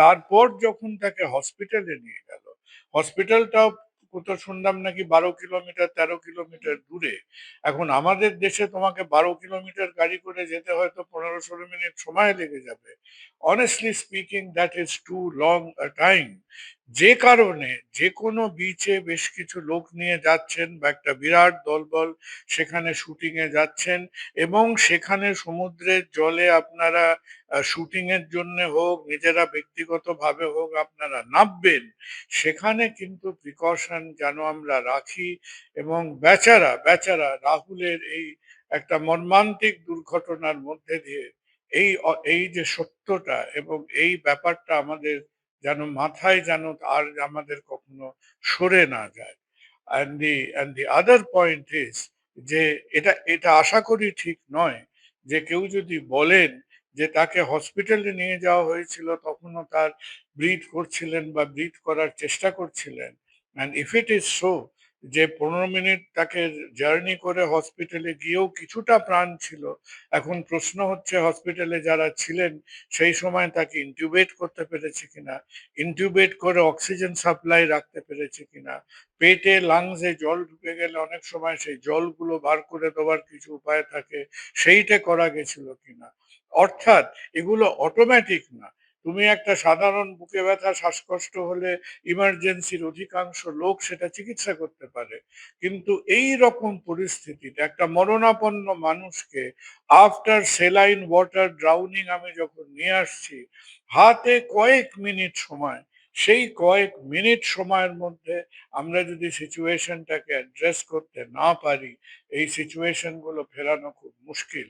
তারপর যখন তাকে হসপিটালে নিয়ে গেল, হসপিটালটাও কোথাও শুনলাম নাকি 12 কিলোমিটার 13 কিলোমিটার দূরে। এখন আমাদের দেশে তোমাকে 12 কিলোমিটার গাড়ি করে যেতে হয়তো 15-16 মিনিট সময় লেগে যাবে। Honestly speaking that is too long time. যে কারণে যে কোনো বিচে বেশ কিছু লোক নিয়ে যাচ্ছেন বা একটা বিরাট দলবল সেখানে শুটিং এ যাচ্ছেন, এবং সেখানে সমুদ্রের জলে আপনারা শুটিং এর জন্য হোক, নিজেরা ব্যক্তিগতভাবে হোক আপনারা নামবেন, সেখানে কিন্তু প্রিকশন যেন আমরা রাখি। এবং বেচারা বেচারা রাহুলের এই একটা মর্মান্তিক দুর্ঘটনার মধ্যে দিয়ে এই যে সত্যটা এবং এই ব্যাপারটা আমাদের যেন মাথায় যেন আর আমাদের কখনো সরে না যায়। And the other point is যে এটা এটা আশা করি ঠিক নয় যে কেউ যদি বলেন যে তাকে হসপিটালে নিয়ে যাওয়া হয়েছিল তখনও তার ব্রিথ করছিলেন বা ব্রিথ করার চেষ্টা করছিলেন, and if it is so যে 15 মিনিট তাকে জার্নি করে হসপিটালে গিয়েও কিছুটা প্রাণ ছিল, এখন প্রশ্ন হচ্ছে হসপিটালে যারা ছিলেন সেই সময় তাকে ইন্টিউবেট করতে পেরেছে কিনা, ইন্টিউবেট করে অক্সিজেন সাপ্লাই রাখতে পেরেছে কিনা, পেটে লাংসে জল ঢুকে গেলে অনেক সময় সেই জলগুলো বার করে দেওয়ার কিছু উপায় থাকে, সেইটা করা গেছিল কিনা। অর্থাৎ এগুলো অটোমেটিক না। তুমি একটা সাধারণ বুকে ব্যথা শ্বাসকষ্ট হলে ইমার্জেন্সির অধিকাংশ লোক সেটা চিকিৎসা করতে পারে, কিন্তু এই রকম পরিস্থিতিতে একটা মরণাপন্ন মানুষকে আফটার সেলাইন ওয়াটার ড্রাউনিং আমি যখন নিয়ে আসছি, হাতে কয়েক মিনিট সময়, সেই কয়েক মিনিট সময়ের মধ্যে আমরা যদি সিচুয়েশনটাকে অ্যাড্রেস করতে না পারি, এই সিচুয়েশন গুলো ফেরানো খুব মুশকিল।